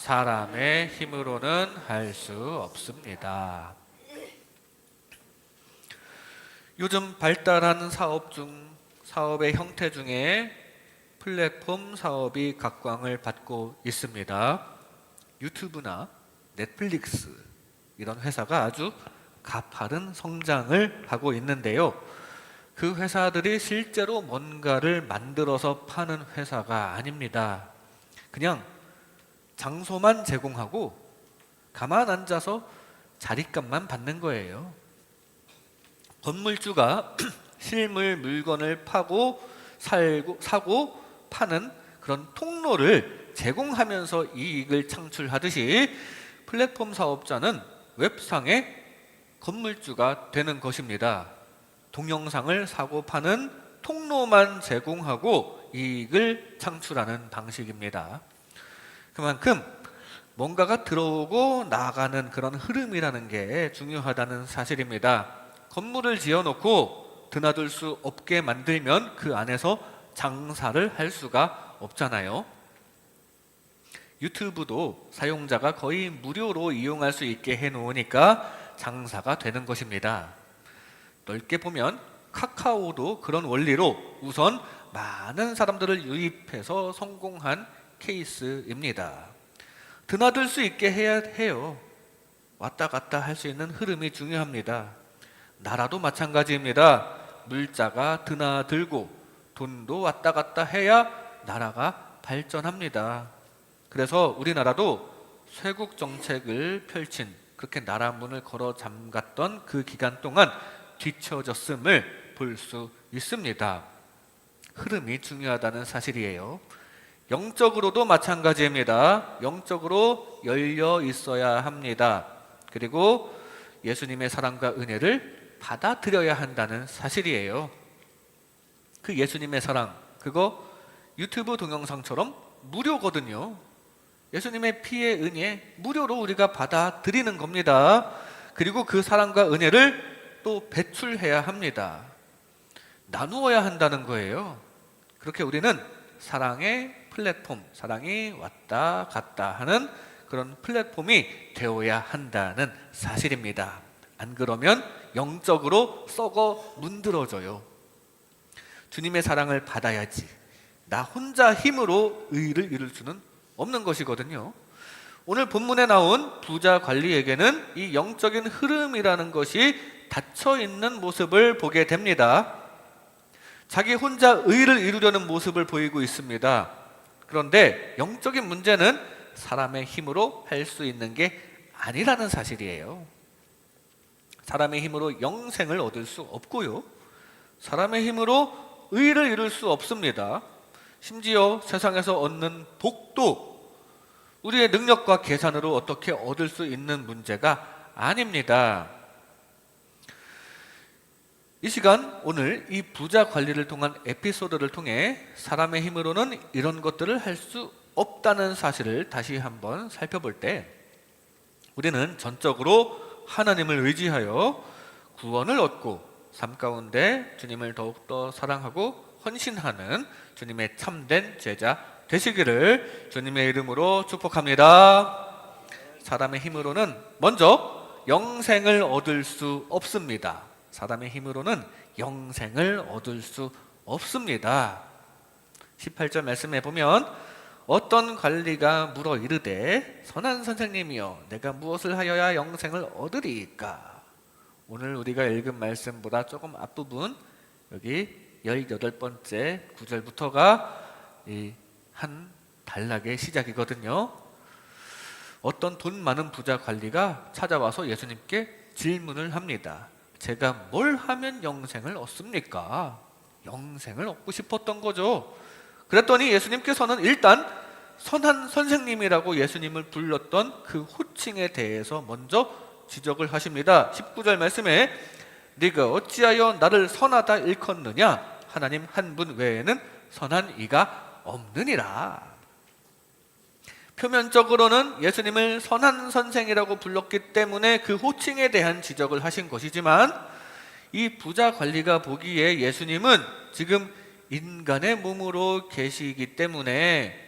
사람의 힘으로는 할 수 없습니다. 요즘 발달하는 사업의 형태 중에 플랫폼 사업이 각광을 받고 있습니다. 유튜브나 넷플릭스 이런 회사가 아주 가파른 성장을 하고 있는데요. 그 회사들이 실제로 뭔가를 만들어서 파는 회사가 아닙니다. 그냥 장소만 제공하고 가만 앉아서 자릿값만 받는 거예요. 건물주가 실물 물건을 사고 파는 그런 통로를 제공하면서 이익을 창출하듯이 플랫폼 사업자는 웹상의 건물주가 되는 것입니다. 동영상을 사고 파는 통로만 제공하고 이익을 창출하는 방식입니다. 그만큼 뭔가가 들어오고 나가는 그런 흐름이라는 게 중요하다는 사실입니다. 건물을 지어놓고 드나들 수 없게 만들면 그 안에서 장사를 할 수가 없잖아요. 유튜브도 사용자가 거의 무료로 이용할 수 있게 해놓으니까 장사가 되는 것입니다. 넓게 보면 카카오도 그런 원리로 우선 많은 사람들을 유입해서 성공한 케이스입니다. 드나들 수 있게 해야 해요. 왔다 갔다 할 수 있는 흐름이 중요합니다. 나라도 마찬가지입니다. 물자가 드나들고 돈도 왔다 갔다 해야 나라가 발전합니다. 그래서 우리나라도 쇄국 정책을 펼친, 그렇게 나라 문을 걸어 잠갔던 그 기간 동안 뒤처졌음을 볼 수 있습니다. 흐름이 중요하다는 사실이에요. 영적으로도 마찬가지입니다. 영적으로 열려 있어야 합니다. 그리고 예수님의 사랑과 은혜를 받아들여야 한다는 사실이에요. 그 예수님의 사랑, 그거 유튜브 동영상처럼 무료거든요. 예수님의 피의 은혜 무료로 우리가 받아들이는 겁니다. 그리고 그 사랑과 은혜를 또 배출해야 합니다. 나누어야 한다는 거예요. 그렇게 우리는 사랑의 플랫폼, 사랑이 왔다 갔다 하는 그런 플랫폼이 되어야 한다는 사실입니다. 안 그러면 영적으로 썩어 문드러져요. 주님의 사랑을 받아야지. 나 혼자 힘으로 의를 이룰 수는 없는 것이거든요. 오늘 본문에 나온 부자 관리에게는 이 영적인 흐름이라는 것이 닫혀 있는 모습을 보게 됩니다. 자기 혼자 의를 이루려는 모습을 보이고 있습니다. 그런데 영적인 문제는 사람의 힘으로 할 수 있는 게 아니라는 사실이에요. 사람의 힘으로 영생을 얻을 수 없고요. 사람의 힘으로 의를 이룰 수 없습니다. 심지어 세상에서 얻는 복도 우리의 능력과 계산으로 어떻게 얻을 수 있는 문제가 아닙니다. 이 시간 오늘 이 부자 관리를 통한 에피소드를 통해 사람의 힘으로는 이런 것들을 할 수 없다는 사실을 다시 한번 살펴볼 때 우리는 전적으로 하나님을 의지하여 구원을 얻고 삶 가운데 주님을 더욱더 사랑하고 헌신하는 주님의 참된 제자 되시기를 주님의 이름으로 축복합니다. 사람의 힘으로는 먼저 영생을 얻을 수 없습니다. 사람의 힘으로는 영생을 얻을 수 없습니다. 18절 말씀해 보면 어떤 관리가 물어 이르되 선한 선생님이여 내가 무엇을 하여야 영생을 얻으리이까. 오늘 우리가 읽은 말씀보다 조금 앞부분 여기 18번째 9절부터가 한 단락의 시작이거든요. 어떤 돈 많은 부자 관리가 찾아와서 예수님께 질문을 합니다. 제가 뭘 하면 영생을 얻습니까? 영생을 얻고 싶었던 거죠. 그랬더니 예수님께서는 일단 선한 선생님이라고 예수님을 불렀던 그 호칭에 대해서 먼저 지적을 하십니다. 19절 말씀에 네가 어찌하여 나를 선하다 일컫느냐? 하나님 한 분 외에는 선한 이가 없느니라. 표면적으로는 예수님을 선한 선생이라고 불렀기 때문에 그 호칭에 대한 지적을 하신 것이지만 이 부자 관리가 보기에 예수님은 지금 인간의 몸으로 계시기 때문에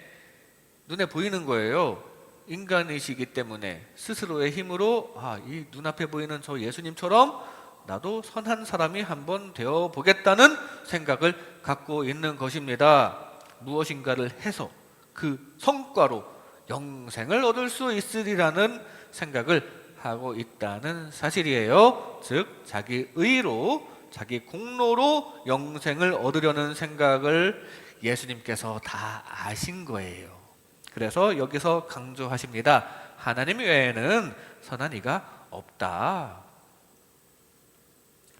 눈에 보이는 거예요. 인간이시기 때문에 스스로의 힘으로 이 눈앞에 보이는 저 예수님처럼 나도 선한 사람이 한번 되어 보겠다는 생각을 갖고 있는 것입니다. 무엇인가를 해서 그 성과로 영생을 얻을 수 있으리라는 생각을 하고 있다는 사실이에요. 즉 자기 의로, 자기 공로로 영생을 얻으려는 생각을 예수님께서 다 아신 거예요. 그래서 여기서 강조하십니다. 하나님 외에는 선한 이가 없다.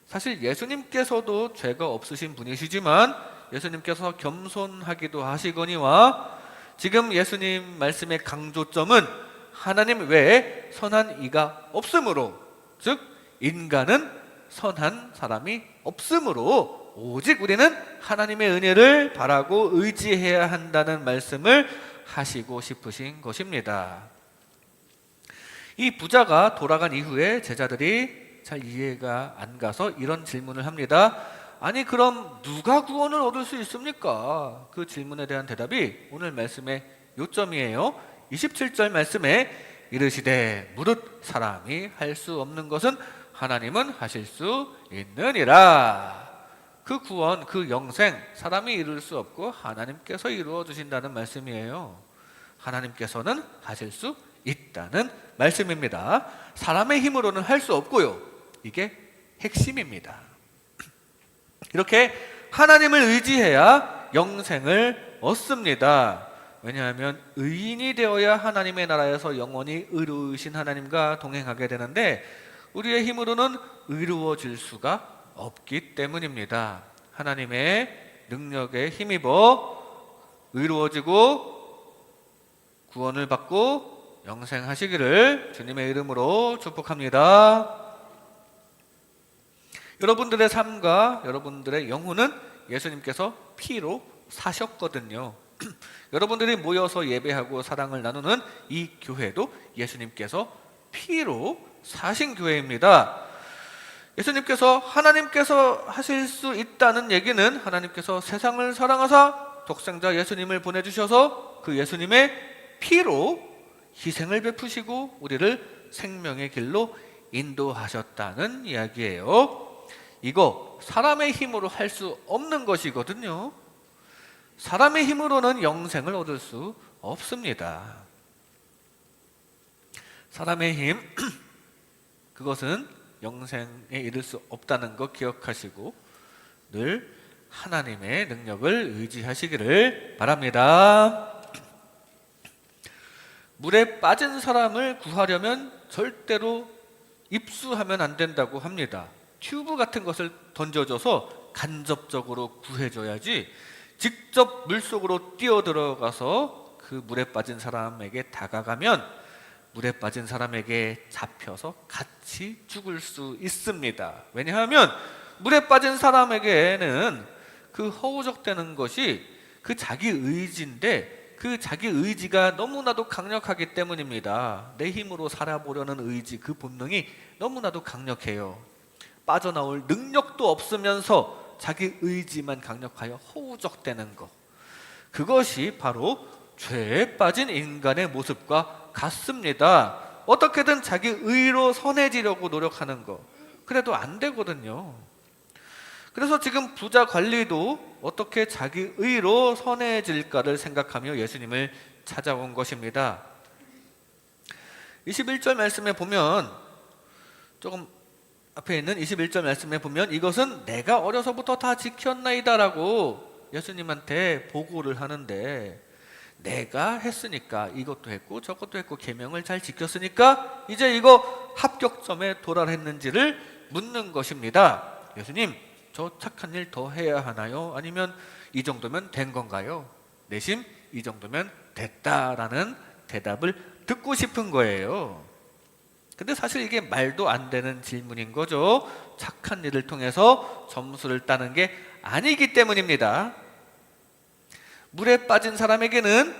사실 예수님께서도 죄가 없으신 분이시지만 예수님께서 겸손하기도 하시거니와 지금 예수님 말씀의 강조점은 하나님 외에 선한 이가 없으므로, 즉 인간은 선한 사람이 없으므로 오직 우리는 하나님의 은혜를 바라고 의지해야 한다는 말씀을 하시고 싶으신 것입니다. 이 부자가 돌아간 이후에 제자들이 잘 이해가 안 가서 이런 질문을 합니다. 아니 그럼 누가 구원을 얻을 수 있습니까? 그 질문에 대한 대답이 오늘 말씀의 요점이에요. 27절 말씀에 이르시되 무릇 사람이 할 수 없는 것은 하나님은 하실 수 있느니라. 그 구원, 그 영생 사람이 이룰 수 없고 하나님께서 이루어 주신다는 말씀이에요. 하나님께서는 하실 수 있다는 말씀입니다. 사람의 힘으로는 할 수 없고요. 이게 핵심입니다. 이렇게 하나님을 의지해야 영생을 얻습니다. 왜냐하면 의인이 되어야 하나님의 나라에서 영원히 의로우신 하나님과 동행하게 되는데 우리의 힘으로는 의로워질 수가 없기 때문입니다. 하나님의 능력에 힘입어 의로워지고 구원을 받고 영생하시기를 주님의 이름으로 축복합니다. 여러분들의 삶과 여러분들의 영혼은 예수님께서 피로 사셨거든요. 여러분들이 모여서 예배하고 사랑을 나누는 이 교회도 예수님께서 피로 사신 교회입니다. 예수님께서 하나님께서 하실 수 있다는 얘기는 하나님께서 세상을 사랑하사 독생자 예수님을 보내주셔서 그 예수님의 피로 희생을 베푸시고 우리를 생명의 길로 인도하셨다는 이야기예요. 이거 사람의 힘으로 할 수 없는 것이거든요. 사람의 힘으로는 영생을 얻을 수 없습니다. 사람의 힘, 그것은 영생에 이를 수 없다는 것 기억하시고 늘 하나님의 능력을 의지하시기를 바랍니다. 물에 빠진 사람을 구하려면 절대로 입수하면 안 된다고 합니다. 튜브 같은 것을 던져줘서 간접적으로 구해줘야지 직접 물속으로 뛰어들어가서 그 물에 빠진 사람에게 다가가면 물에 빠진 사람에게 잡혀서 같이 죽을 수 있습니다. 왜냐하면 물에 빠진 사람에게는 그 허우적대는 것이 그 자기 의지인데 그 자기 의지가 너무나도 강력하기 때문입니다. 내 힘으로 살아보려는 의지, 그 본능이 너무나도 강력해요. 빠져나올 능력도 없으면서 자기 의지만 강력하여 허우적대는 것, 그것이 바로 죄에 빠진 인간의 모습과 같습니다. 어떻게든 자기 의로 선해지려고 노력하는 거, 그래도 안 되거든요. 그래서 지금 부자 관리도 어떻게 자기 의로 선해질까를 생각하며 예수님을 찾아온 것입니다. 21절 말씀에 보면, 조금 앞에 있는 21절 말씀에 보면 이것은 내가 어려서부터 다 지켰나이다라고 예수님한테 보고를 하는데, 내가 했으니까 이것도 했고 저것도 했고 계명을 잘 지켰으니까 이제 이거 합격점에 도달했는지를 묻는 것입니다. 예수님, 저 착한 일 더 해야 하나요? 아니면 이 정도면 된 건가요? 내심 이 정도면 됐다라는 대답을 듣고 싶은 거예요. 근데 사실 이게 말도 안 되는 질문인 거죠. 착한 일을 통해서 점수를 따는 게 아니기 때문입니다. 물에 빠진 사람에게는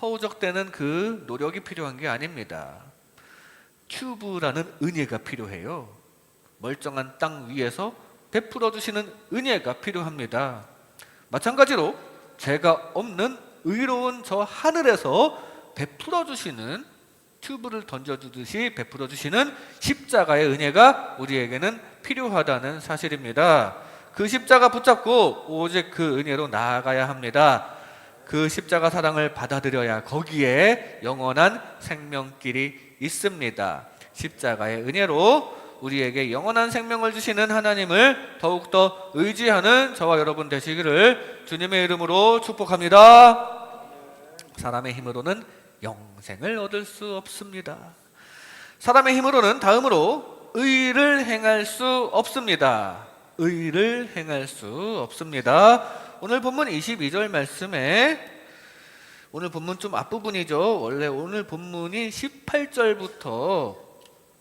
허우적대는 그 노력이 필요한 게 아닙니다. 튜브라는 은혜가 필요해요. 멀쩡한 땅 위에서 베풀어 주시는 은혜가 필요합니다. 마찬가지로 죄가 없는 의로운 저 하늘에서 베풀어 주시는, 튜브를 던져주듯이 베풀어 주시는 십자가의 은혜가 우리에게는 필요하다는 사실입니다. 그 십자가 붙잡고 오직 그 은혜로 나아가야 합니다. 그 십자가 사랑을 받아들여야 거기에 영원한 생명길이 있습니다. 십자가의 은혜로 우리에게 영원한 생명을 주시는 하나님을 더욱더 의지하는 저와 여러분 되시기를 주님의 이름으로 축복합니다. 사람의 힘으로는 영생을 얻을 수 없습니다. 사람의 힘으로는 다음으로 의를 행할 수 없습니다. 의를 행할 수 없습니다. 오늘 본문 22절 말씀에, 오늘 본문 좀 앞부분이죠. 원래 오늘 본문이 18절부터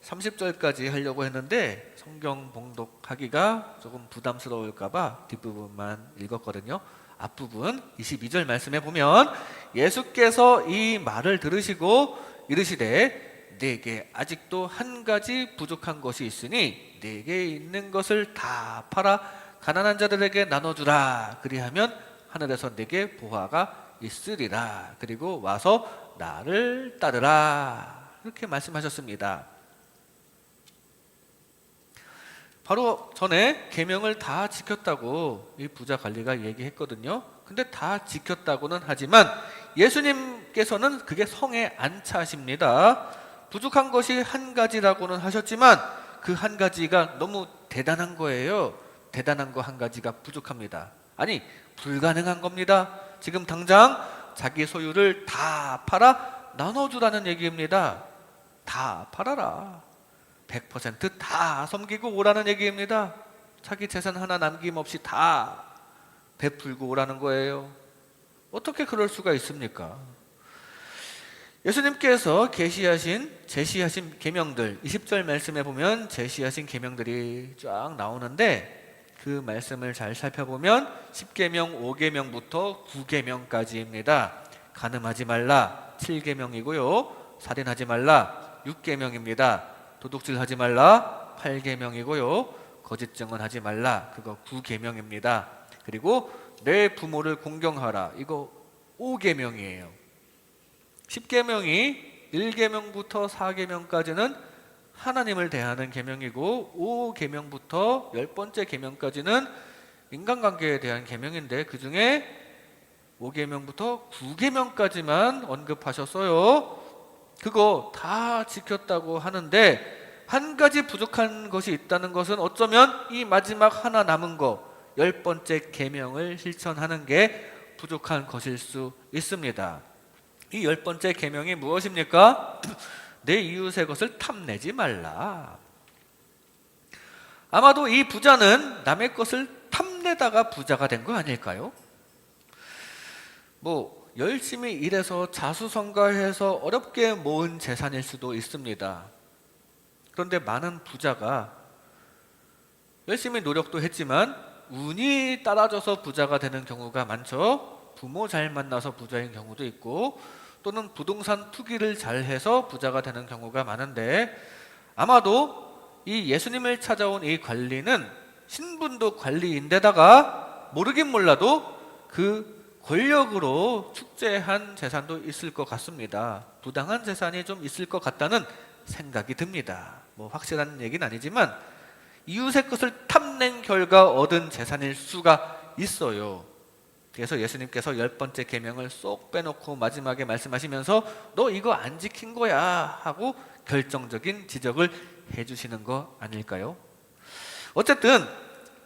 30절까지 하려고 했는데 성경 봉독하기가 조금 부담스러울까봐 뒷부분만 읽었거든요. 앞부분 22절 말씀에 보면 예수께서 이 말을 들으시고 이르시되 내게 아직도 한 가지 부족한 것이 있으니 내게 있는 것을 다 팔아 가난한 자들에게 나눠주라. 그리하면 하늘에서 내게 보화가 있으리라. 그리고 와서 나를 따르라. 이렇게 말씀하셨습니다. 바로 전에 계명을 다 지켰다고 이 부자 관리가 얘기했거든요. 근데 다 지켰다고는 하지만 예수님께서는 그게 성에 안 차십니다. 부족한 것이 한 가지라고는 하셨지만 그 한 가지가 너무 대단한 거예요. 대단한 거 한 가지가 부족합니다. 아니, 불가능한 겁니다. 지금 당장 자기 소유를 다 팔아 나눠주라는 얘기입니다. 다 팔아라. 100% 섬기고 오라는 얘기입니다. 자기 재산 하나 남김없이 다 베풀고 오라는 거예요. 어떻게 그럴 수가 있습니까? 예수님께서 제시하신 계명들, 20절 말씀에 보면 제시하신 계명들이 쫙 나오는데 그 말씀을 잘 살펴보면 10계명, 5계명부터 9계명까지입니다. 간음하지 말라 7계명이고요. 살인하지 말라 6계명입니다. 도둑질하지 말라 8계명이고요. 거짓 증언하지 말라 그거 9계명입니다. 그리고 내 부모를 공경하라 이거 5계명이에요. 10계명이 1계명부터 4계명까지는 하나님을 대하는 계명이고 5계명부터 10번째 계명까지는 인간관계에 대한 계명인데 그 중에 5계명부터 9계명까지만 언급하셨어요. 그거 다 지켰다고 하는데 한 가지 부족한 것이 있다는 것은 어쩌면 이 마지막 하나 남은 거 10번째 계명을 실천하는 게 부족한 것일 수 있습니다. 이 10번째 계명이 무엇입니까? 내 이웃의 것을 탐내지 말라. 아마도 이 부자는 남의 것을 탐내다가 부자가 된 거 아닐까요? 열심히 일해서 자수성가해서 어렵게 모은 재산일 수도 있습니다. 그런데 많은 부자가 열심히 노력도 했지만 운이 따라줘서 부자가 되는 경우가 많죠. 부모 잘 만나서 부자인 경우도 있고 또는 부동산 투기를 잘해서 부자가 되는 경우가 많은데 아마도 이 예수님을 찾아온 이 관리는 신분도 관리인데다가 모르긴 몰라도 그 권력으로 축제한 재산도 있을 것 같습니다. 부당한 재산이 좀 있을 것 같다는 생각이 듭니다. 확실한 얘기는 아니지만 이웃의 것을 탐낸 결과 얻은 재산일 수가 있어요. 그래서 예수님께서 10번째 계명을 쏙 빼놓고 마지막에 말씀하시면서 너 이거 안 지킨 거야 하고 결정적인 지적을 해주시는 거 아닐까요? 어쨌든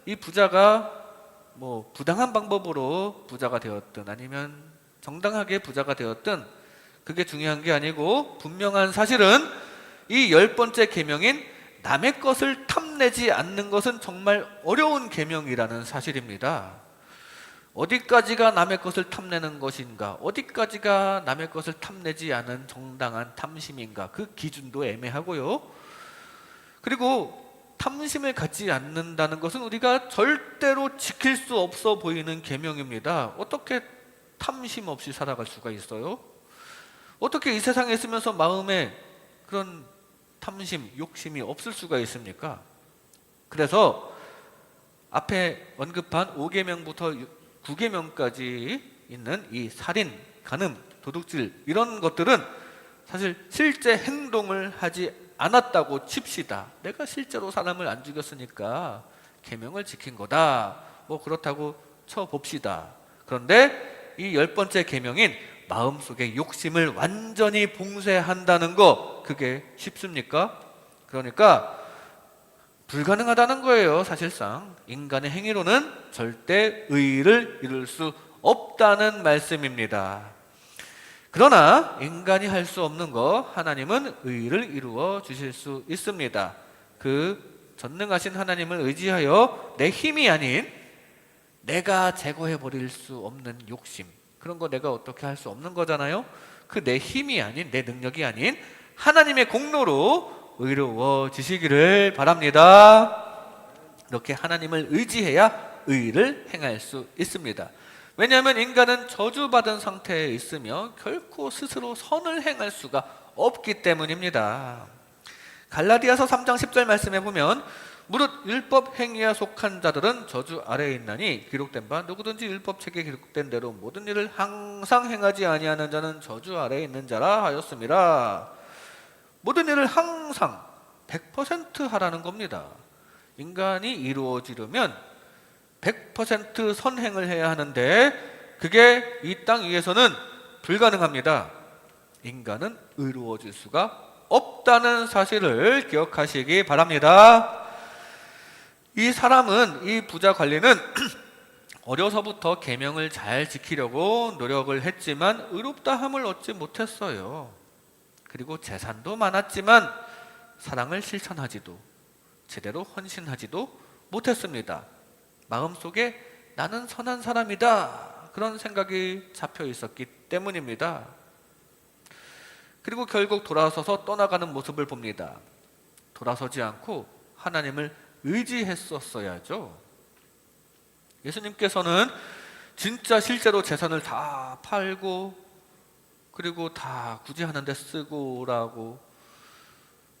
이 부자가 부당한 방법으로 부자가 되었든 아니면 정당하게 부자가 되었든 그게 중요한 게 아니고 분명한 사실은 이 10번째 계명인 남의 것을 탐내지 않는 것은 정말 어려운 계명이라는 사실입니다. 어디까지가 남의 것을 탐내는 것인가? 어디까지가 남의 것을 탐내지 않은 정당한 탐심인가? 그 기준도 애매하고요. 그리고 탐심을 갖지 않는다는 것은 우리가 절대로 지킬 수 없어 보이는 계명입니다. 어떻게 탐심 없이 살아갈 수가 있어요? 어떻게 이 세상에 있으면서 마음에 그런 탐심, 욕심이 없을 수가 있습니까? 그래서 앞에 언급한 5계명부터 9계명까지 있는 이 살인, 간음, 도둑질 이런 것들은 사실 실제 행동을 하지 않았다고 칩시다. 내가 실제로 사람을 안 죽였으니까 계명을 지킨 거다. 뭐 그렇다고 쳐봅시다. 그런데 이 10번째 계명인 마음속의 욕심을 완전히 봉쇄한다는 거, 그게 쉽습니까? 그러니까 불가능하다는 거예요. 사실상 인간의 행위로는 절대 의를 이룰 수 없다는 말씀입니다. 그러나 인간이 할 수 없는 거 하나님은 의를 이루어 주실 수 있습니다. 그 전능하신 하나님을 의지하여 내 힘이 아닌 내가 제거해 버릴 수 없는 욕심, 그런 거 내가 어떻게 할 수 없는 거잖아요. 그 내 힘이 아닌, 내 능력이 아닌 하나님의 공로로 의로워지시기를 바랍니다. 이렇게 하나님을 의지해야 의를 행할 수 있습니다. 왜냐하면 인간은 저주받은 상태에 있으며 결코 스스로 선을 행할 수가 없기 때문입니다. 갈라디아서 3장 10절 말씀에 보면 무릇 율법 행위에 속한 자들은 저주 아래에 있나니 기록된 바 누구든지 율법책에 기록된 대로 모든 일을 항상 행하지 아니하는 자는 저주 아래에 있는 자라 하였습니다. 모든 일을 항상 100% 하라는 겁니다. 인간이 이루어지려면 100% 선행을 해야 하는데 그게 이 땅 위에서는 불가능합니다. 인간은 의로워질 수가 없다는 사실을 기억하시기 바랍니다. 이 사람은, 이 부자 관리는 어려서부터 계명을 잘 지키려고 노력을 했지만 의롭다함을 얻지 못했어요. 그리고 재산도 많았지만 사랑을 실천하지도 제대로 헌신하지도 못했습니다. 마음속에 나는 선한 사람이다, 그런 생각이 잡혀 있었기 때문입니다. 그리고 결국 돌아서서 떠나가는 모습을 봅니다. 돌아서지 않고 하나님을 의지했었어야죠. 예수님께서는 진짜 실제로 재산을 다 팔고 그리고 다 구제하는 데 쓰고라고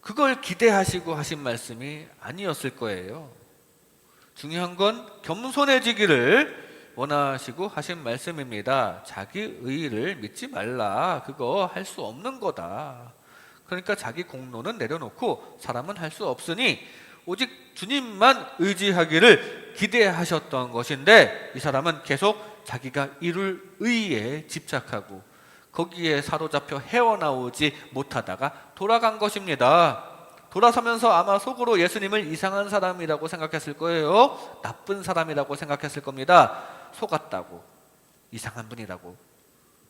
그걸 기대하시고 하신 말씀이 아니었을 거예요. 중요한 건 겸손해지기를 원하시고 하신 말씀입니다. 자기 의의를 믿지 말라. 그거 할 수 없는 거다. 그러니까 자기 공로는 내려놓고 사람은 할 수 없으니 오직 주님만 의지하기를 기대하셨던 것인데 이 사람은 계속 자기가 이룰 의의에 집착하고 거기에 사로잡혀 헤어나오지 못하다가 돌아간 것입니다. 돌아서면서 아마 속으로 예수님을 이상한 사람이라고 생각했을 거예요. 나쁜 사람이라고 생각했을 겁니다. 속았다고, 이상한 분이라고,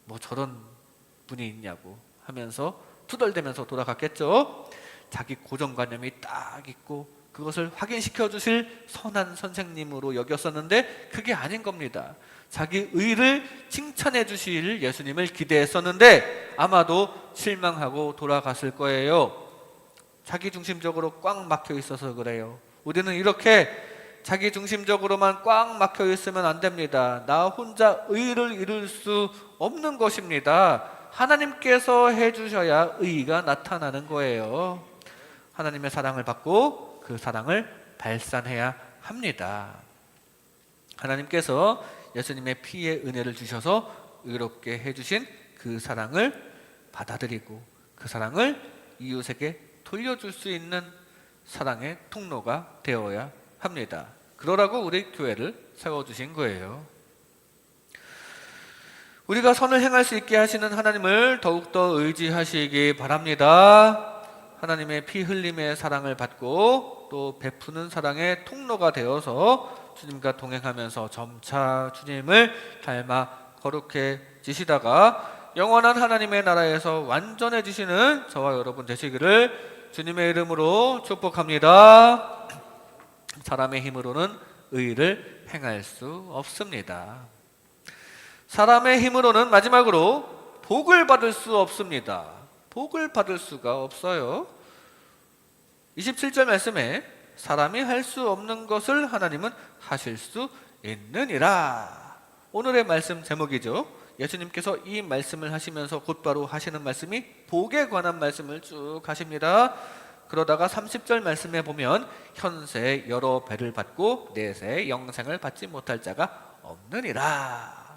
뭐 저런 분이 있냐고 하면서 투덜대면서 돌아갔겠죠. 자기 고정관념이 딱 있고 그것을 확인시켜 주실 선한 선생님으로 여겼었는데 그게 아닌 겁니다. 자기 의를 칭찬해 주실 예수님을 기대했었는데 아마도 실망하고 돌아갔을 거예요. 자기 중심적으로 꽉 막혀 있어서 그래요. 우리는 이렇게 자기 중심적으로만 꽉 막혀 있으면 안 됩니다. 나 혼자 의를 이룰 수 없는 것입니다. 하나님께서 해주셔야 의가 나타나는 거예요. 하나님의 사랑을 받고 그 사랑을 발산해야 합니다. 하나님께서 예수님의 피의 은혜를 주셔서 의롭게 해주신 그 사랑을 받아들이고 그 사랑을 이웃에게 돌려줄 수 있는 사랑의 통로가 되어야 합니다. 그러라고 우리 교회를 세워주신 거예요. 우리가 선을 행할 수 있게 하시는 하나님을 더욱더 의지하시기 바랍니다. 하나님의 피 흘림의 사랑을 받고 또 베푸는 사랑의 통로가 되어서 주님과 동행하면서 점차 주님을 닮아 거룩해지시다가 영원한 하나님의 나라에서 완전해지시는 저와 여러분 되시기를 주님의 이름으로 축복합니다. 사람의 힘으로는 의를 행할 수 없습니다. 사람의 힘으로는 마지막으로 복을 받을 수 없습니다. 복을 받을 수가 없어요. 27절 말씀에 사람이 할 수 없는 것을 하나님은 하실 수 있느니라. 오늘의 말씀 제목이죠. 예수님께서 이 말씀을 하시면서 곧바로 하시는 말씀이 복에 관한 말씀을 쭉 하십니다. 그러다가 30절 말씀에 보면 현세 여러 배를 받고 내세 영생을 받지 못할 자가 없느니라.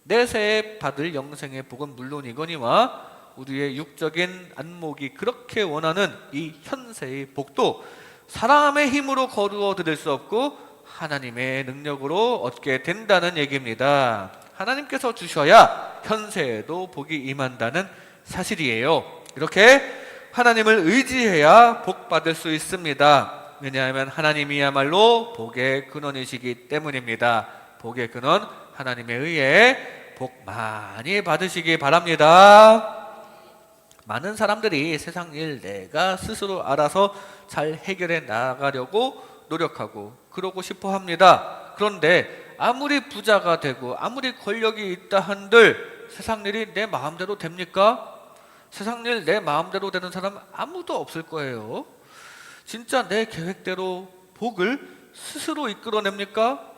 내세에 받을 영생의 복은 물론이거니와 우리의 육적인 안목이 그렇게 원하는 이 현세의 복도 사람의 힘으로 거두어 들일 수 없고 하나님의 능력으로 얻게 된다는 얘기입니다. 하나님께서 주셔야 현세에도 복이 임한다는 사실이에요. 이렇게 하나님을 의지해야 복 받을 수 있습니다. 왜냐하면 하나님이야말로 복의 근원이시기 때문입니다. 복의 근원 하나님에 의해 복 많이 받으시기 바랍니다. 많은 사람들이 세상 일 내가 스스로 알아서 잘 해결해 나가려고 노력하고 그러고 싶어 합니다. 그런데 아무리 부자가 되고 아무리 권력이 있다 한들 세상 일이 내 마음대로 됩니까? 세상 일 내 마음대로 되는 사람 아무도 없을 거예요. 진짜 내 계획대로 복을 스스로 이끌어냅니까?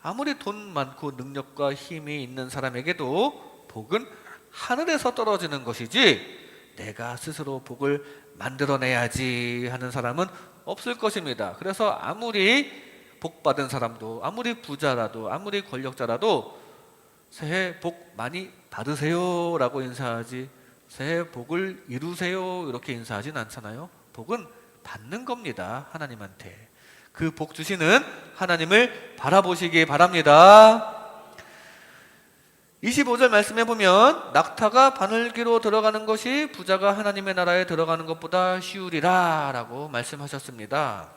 아무리 돈 많고 능력과 힘이 있는 사람에게도 복은 하늘에서 떨어지는 것이지 내가 스스로 복을 만들어내야지 하는 사람은 없을 것입니다. 그래서 아무리 복 받은 사람도 아무리 부자라도 아무리 권력자라도 새해 복 많이 받으세요 라고 인사하지 새해 복을 이루세요 이렇게 인사하진 않잖아요. 복은 받는 겁니다. 하나님한테. 그 복 주시는 하나님을 바라보시기 바랍니다. 25절 말씀해 보면 낙타가 바늘귀로 들어가는 것이 부자가 하나님의 나라에 들어가는 것보다 쉬우리라 라고 말씀하셨습니다.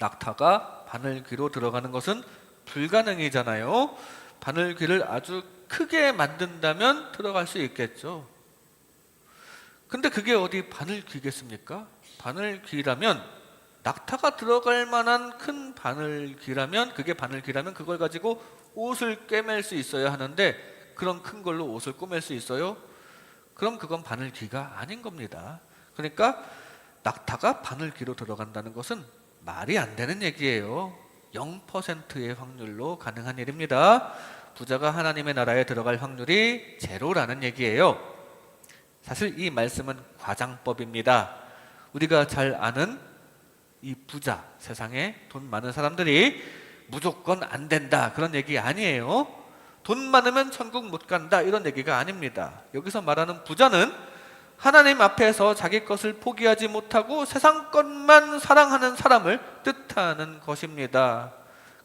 낙타가 바늘귀로 들어가는 것은 불가능이잖아요. 바늘귀를 아주 크게 만든다면 들어갈 수 있겠죠. 근데 그게 어디 바늘귀겠습니까? 바늘귀라면 낙타가 들어갈 만한 큰 바늘귀라면 그게 바늘귀라면 그걸 가지고 옷을 꿰맬 수 있어야 하는데 그런 큰 걸로 옷을 꾸밀 수 있어요? 그럼 그건 바늘귀가 아닌 겁니다. 그러니까 낙타가 바늘귀로 들어간다는 것은 말이 안 되는 얘기예요. 0%의 확률로 가능한 일입니다. 부자가 하나님의 나라에 들어갈 확률이 제로라는 얘기예요. 사실 이 말씀은 과장법입니다. 우리가 잘 아는 이 부자, 세상에 돈 많은 사람들이 무조건 안 된다 그런 얘기 아니에요. 돈 많으면 천국 못 간다 이런 얘기가 아닙니다. 여기서 말하는 부자는 하나님 앞에서 자기 것을 포기하지 못하고 세상 것만 사랑하는 사람을 뜻하는 것입니다.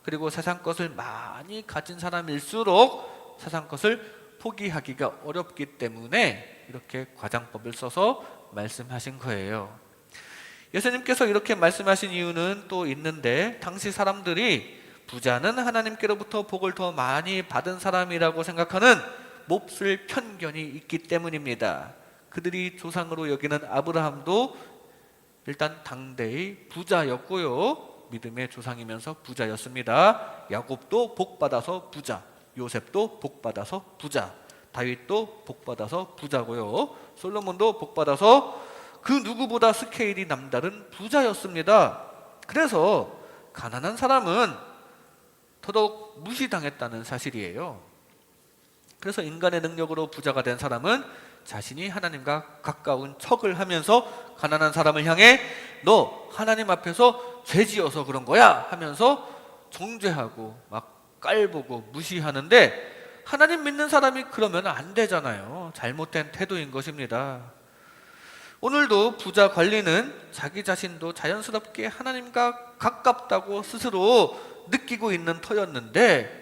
그리고 세상 것을 많이 가진 사람일수록 세상 것을 포기하기가 어렵기 때문에 이렇게 과장법을 써서 말씀하신 거예요. 예수님께서 이렇게 말씀하신 이유는 또 있는데 당시 사람들이 부자는 하나님께로부터 복을 더 많이 받은 사람이라고 생각하는 몹쓸 편견이 있기 때문입니다. 그들이 조상으로 여기는 아브라함도 일단 당대의 부자였고요. 믿음의 조상이면서 부자였습니다. 야곱도 복받아서 부자, 요셉도 복받아서 부자, 다윗도 복받아서 부자고요. 솔로몬도 복받아서 그 누구보다 스케일이 남다른 부자였습니다. 그래서 가난한 사람은 더더욱 무시당했다는 사실이에요. 그래서 인간의 능력으로 부자가 된 사람은 자신이 하나님과 가까운 척을 하면서 가난한 사람을 향해 너 하나님 앞에서 죄지어서 그런 거야 하면서 정죄하고 막 깔보고 무시하는데 하나님 믿는 사람이 그러면 안 되잖아요. 잘못된 태도인 것입니다. 오늘도 부자 관리는 자기 자신도 자연스럽게 하나님과 가깝다고 스스로 느끼고 있는 터였는데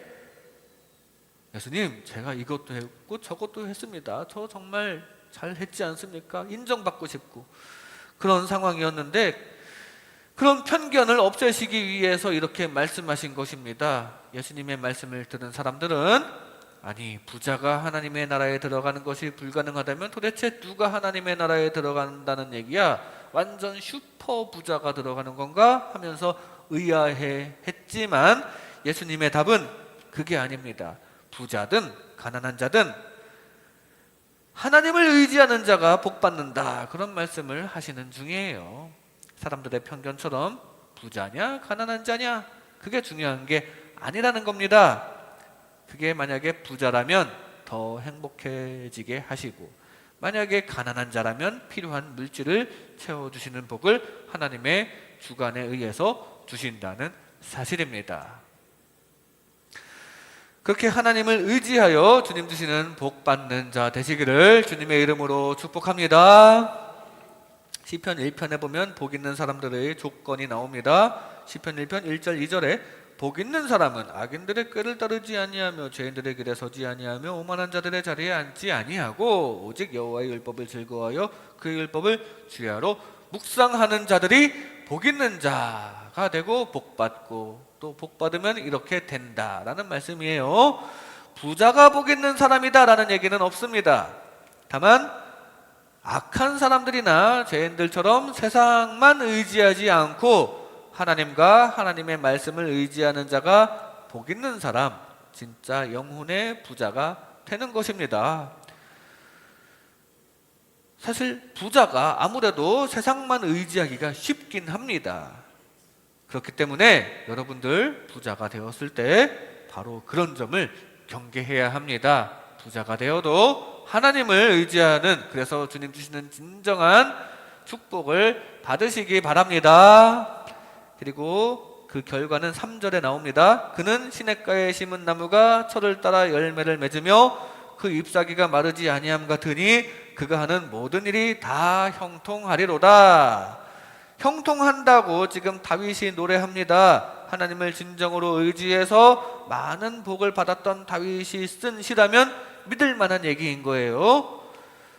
예수님 제가 이것도 했고 저것도 했습니다. 저 정말 잘했지 않습니까? 인정받고 싶고 그런 상황이었는데 그런 편견을 없애시기 위해서 이렇게 말씀하신 것입니다. 예수님의 말씀을 들은 사람들은 아니 부자가 하나님의 나라에 들어가는 것이 불가능하다면 도대체 누가 하나님의 나라에 들어간다는 얘기야? 완전 슈퍼 부자가 들어가는 건가? 하면서 의아해 했지만 예수님의 답은 그게 아닙니다. 부자든 가난한 자든 하나님을 의지하는 자가 복받는다 그런 말씀을 하시는 중이에요. 사람들의 편견처럼 부자냐 가난한 자냐 그게 중요한 게 아니라는 겁니다. 그게 만약에 부자라면 더 행복해지게 하시고 만약에 가난한 자라면 필요한 물질을 채워주시는 복을 하나님의 주관에 의해서 주신다는 사실입니다. 그렇게 하나님을 의지하여 주님 주시는 복 받는 자 되시기를 주님의 이름으로 축복합니다. 시편 1편에 보면 복 있는 사람들의 조건이 나옵니다. 시편 1편 1절 2절에 복 있는 사람은 악인들의 꾀를 따르지 아니하며 죄인들의 길에 서지 아니하며 오만한 자들의 자리에 앉지 아니하고 오직 여호와의 율법을 즐거워하여 그의 율법을 주야로 묵상하는 자들이 복 있는 자가 되고 복 받고 또 복 받으면 이렇게 된다라는 말씀이에요. 부자가 복 있는 사람이다라는 얘기는 없습니다. 다만 악한 사람들이나 죄인들처럼 세상만 의지하지 않고 하나님과 하나님의 말씀을 의지하는 자가 복 있는 사람, 진짜 영혼의 부자가 되는 것입니다. 사실 부자가 아무래도 세상만 의지하기가 쉽긴 합니다. 그렇기 때문에 여러분들 부자가 되었을 때 바로 그런 점을 경계해야 합니다. 부자가 되어도 하나님을 의지하는, 그래서 주님 주시는 진정한 축복을 받으시기 바랍니다. 그리고 그 결과는 3절에 나옵니다. 그는 시냇가에 심은 나무가 철을 따라 열매를 맺으며 그 잎사귀가 마르지 아니함 같으니 그가 하는 모든 일이 다 형통하리로다. 형통한다고 지금 다윗이 노래합니다. 하나님을 진정으로 의지해서 많은 복을 받았던 다윗이 쓴 시라면 믿을 만한 얘기인 거예요.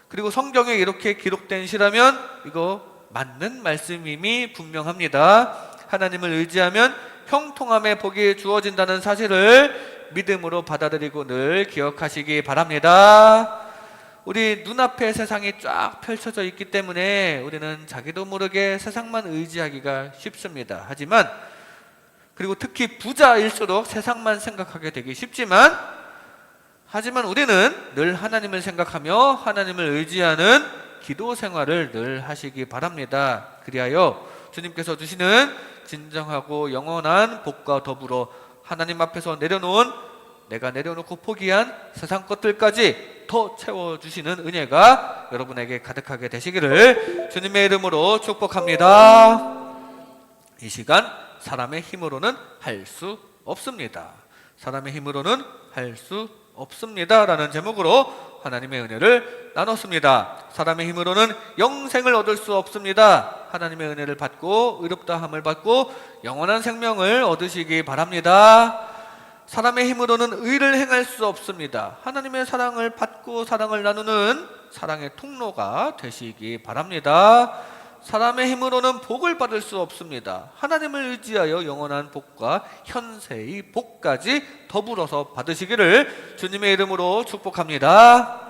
그리고 성경에 이렇게 기록된 시라면 이거 맞는 말씀임이 분명합니다. 하나님을 의지하면 형통함의 복이 주어진다는 사실을 믿음으로 받아들이고 늘 기억하시기 바랍니다. 우리 눈앞에 세상이 쫙 펼쳐져 있기 때문에 우리는 자기도 모르게 세상만 의지하기가 쉽습니다. 그리고 특히 부자일수록 세상만 생각하게 되기 쉽지만, 하지만 우리는 늘 하나님을 생각하며 하나님을 의지하는 기도 생활을 늘 하시기 바랍니다. 그리하여 주님께서 주시는 진정하고 영원한 복과 더불어 하나님 앞에서 내가 내려놓고 포기한 세상 것들까지 더 채워주시는 은혜가 여러분에게 가득하게 되시기를 주님의 이름으로 축복합니다. 이 시간 사람의 힘으로는 할 수 없습니다. 사람의 힘으로는 할 수 없습니다 라는 제목으로 하나님의 은혜를 나눴습니다. 사람의 힘으로는 영생을 얻을 수 없습니다. 하나님의 은혜를 받고 의롭다함을 받고 영원한 생명을 얻으시기 바랍니다. 사람의 힘으로는 의를 행할 수 없습니다. 하나님의 사랑을 받고 사랑을 나누는 사랑의 통로가 되시기 바랍니다. 사람의 힘으로는 복을 받을 수 없습니다. 하나님을 의지하여 영원한 복과 현세의 복까지 더불어서 받으시기를 주님의 이름으로 축복합니다.